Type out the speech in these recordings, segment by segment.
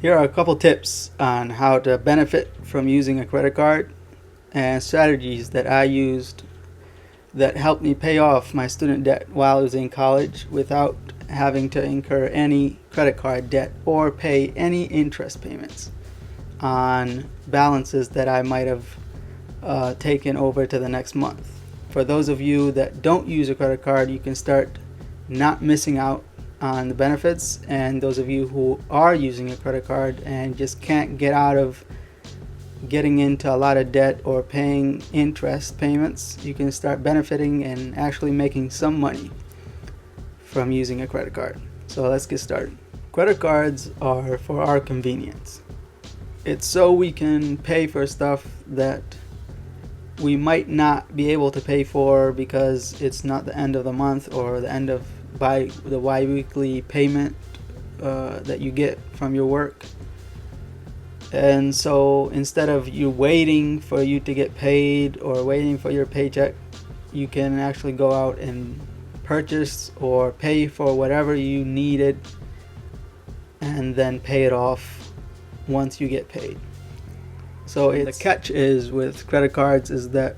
Here are a couple tips on how to benefit from using a credit card and strategies that I used that helped me pay off my student debt while I was in college without having to incur any credit card debt or pay any interest payments on balances that I might have taken over to the next month. For those of you that don't use a credit card, you can start not missing out on the benefits, and those of you who are using a credit card and just can't get out of getting into a lot of debt or paying interest payments, you can start benefiting and actually making some money from using a credit card. So let's get started. Credit cards are for our convenience. It's so we can pay for stuff that we might not be able to pay for because it's not the end of the month or the end of the bi-weekly payment that you get from your work. And so instead of you waiting for you to get paid or waiting for your paycheck, you can actually go out and purchase or pay for whatever you needed and then pay it off once you get paid. So the catch is with credit cards is that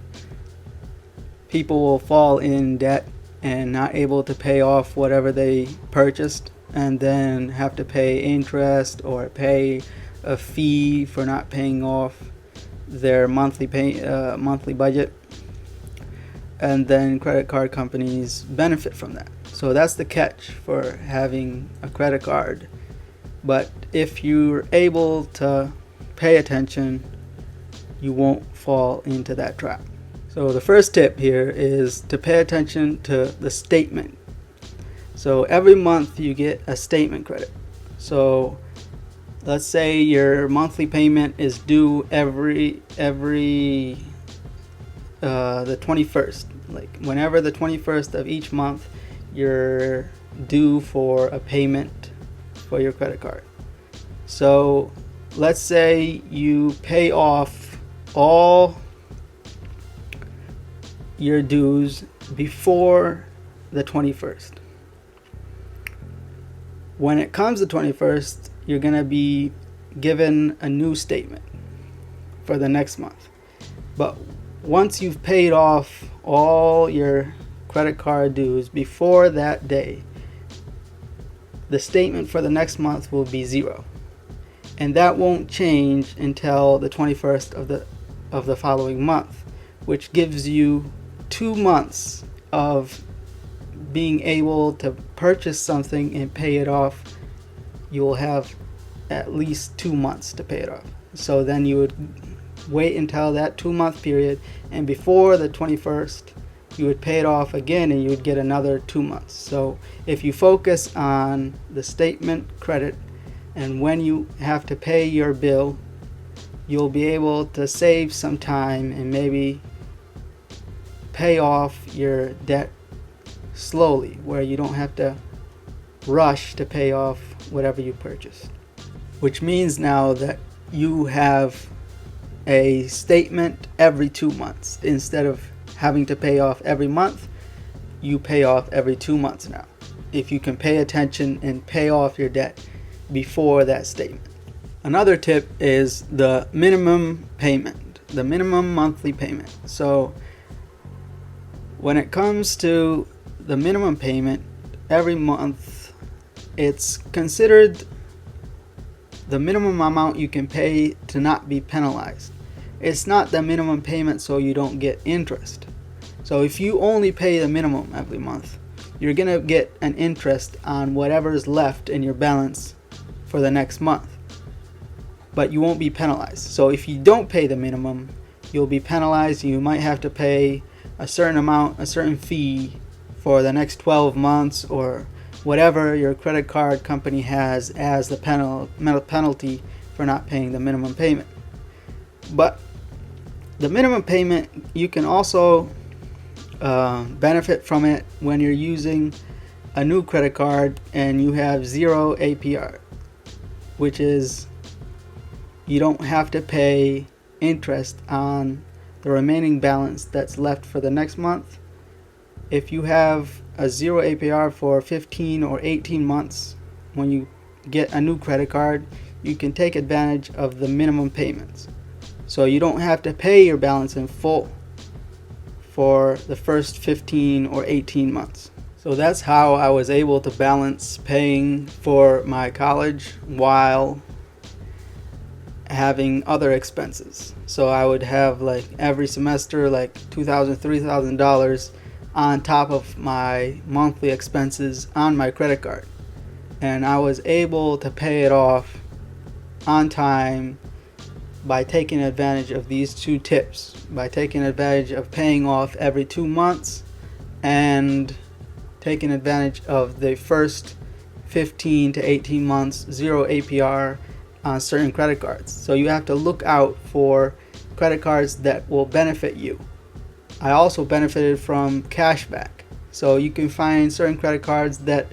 people will fall in debt and not able to pay off whatever they purchased, and then have to pay interest or pay a fee for not paying off their monthly budget, and then credit card companies benefit from that. So that's the catch for having a credit card. But if you're able to pay attention, you won't fall into that trap. So the first tip here is to pay attention to the statement. So every month you get a statement credit. So let's say your monthly payment is due every the 21st. Like whenever the 21st of each month, you're due for a payment for your credit card. So let's say you pay off all your dues before the 21st. When it comes to 21st, you're going to be given a new statement for the next month. But once you've paid off all your credit card dues before that day, the statement for the next month will be zero. And that won't change until the 21st of the following month, which gives you 2 months of being able to purchase something and pay it off. You will have at least 2 months to pay it off. So then you would wait until that 2-month period, and before the 21st you would pay it off again, and you would get another 2 months. So if you focus on the statement credit and when you have to pay your bill, you'll be able to save some time and maybe pay off your debt slowly, where you don't have to rush to pay off whatever you purchased. Which means now that you have a statement every 2 months. Instead of having to pay off every month, you pay off every 2 months now, if you can pay attention and pay off your debt before that statement. Another tip is the minimum payment, the minimum monthly payment. So when it comes to the minimum payment every month, it's considered the minimum amount you can pay to not be penalized. It's not the minimum payment so you don't get interest. So if you only pay the minimum every month, you're gonna get an interest on whatever is left in your balance for the next month, but you won't be penalized. So if you don't pay the minimum, you'll be penalized. You might have to pay a certain amount, a certain fee for the next 12 months or whatever your credit card company has as the penalty for not paying the minimum payment. But the minimum payment, you can also benefit from it when you're using a new credit card and you have 0 APR, which is you don't have to pay interest on the remaining balance that's left for the next month. If you have a 0 APR for 15 or 18 months, when you get a new credit card, you can take advantage of the minimum payments. So you don't have to pay your balance in full for the first 15 or 18 months. So that's how I was able to balance paying for my college while having other expenses. So I would have like every semester like $2,000, $3,000 on top of my monthly expenses on my credit card. And I was able to pay it off on time by taking advantage of these two tips, by taking advantage of paying off every 2 months and taking advantage of the first 15 to 18 months 0 APR on certain credit cards. So you have to look out for credit cards that will benefit you. I also benefited from cashback. So you can find certain credit cards that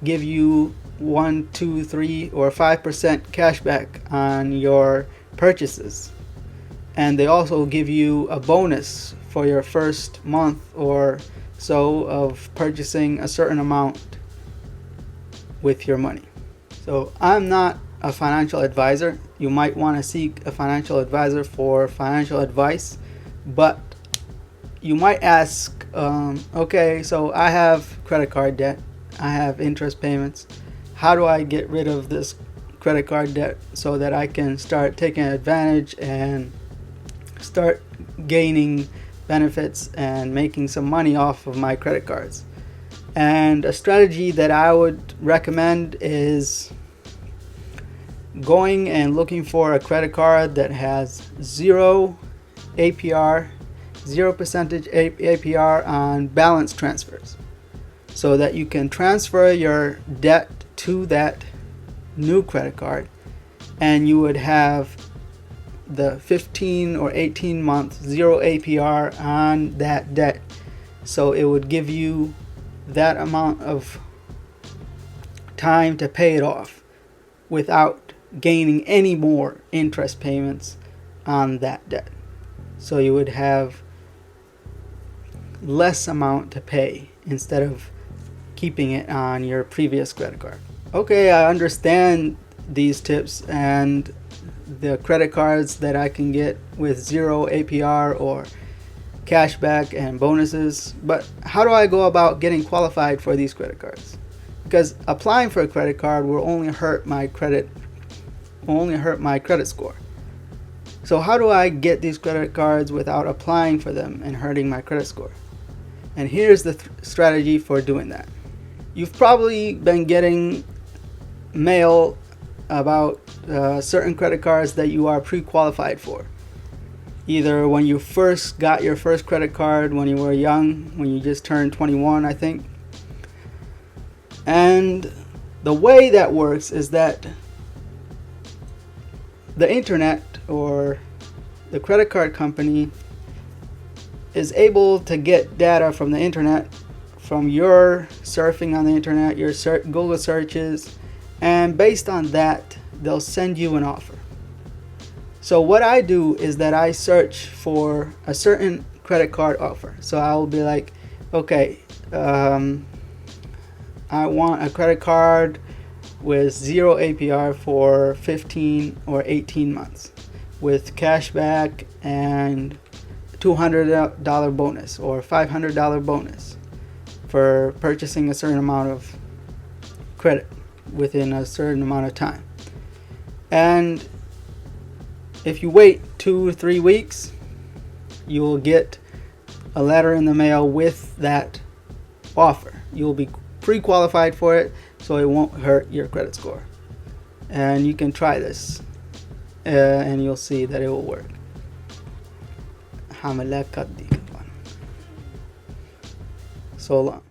give you 1, 2, 3, or 5% cashback on your purchases. And they also give you a bonus for your first month or so of purchasing a certain amount with your money. So I'm not a financial advisor. You might want to seek a financial advisor for financial advice, but you might ask, okay, so I have credit card debt, I have interest payments. How do I get rid of this credit card debt so that I can start taking advantage and start gaining benefits and making some money off of my credit cards? And a strategy that I would recommend is going and looking for a credit card that has 0 APR, 0% APR on balance transfers, so that you can transfer your debt to that new credit card and you would have the 15 or 18 month 0 APR on that debt. So it would give you that amount of time to pay it off without gaining any more interest payments on that debt. So you would have less amount to pay instead of keeping it on your previous credit card. Okay, I understand these tips and the credit cards that I can get with 0 APR or cashback and bonuses, but how do I go about getting qualified for these credit cards? Because applying for a credit card will only hurt my credit score. So how do I get these credit cards without applying for them and hurting my credit score? And here's the strategy for doing that. You've probably been getting mail about certain credit cards that you are pre-qualified for. Either when you first got your first credit card when you were young, when you just turned 21, I think. And the way that works is that the internet or the credit card company is able to get data from the internet, from your surfing on the internet, your Google searches, and based on that, they'll send you an offer. So what I do is that I search for a certain credit card offer. So I'll be like, okay, I want a credit card with 0 APR for 15 or 18 months with cashback and $200 bonus or $500 bonus for purchasing a certain amount of credit within a certain amount of time. And if you wait 2 or 3 weeks, you will get a letter in the mail with that offer. You'll be pre-qualified for it, so it won't hurt your credit score. And you can try this, and you'll see that it will work. So long.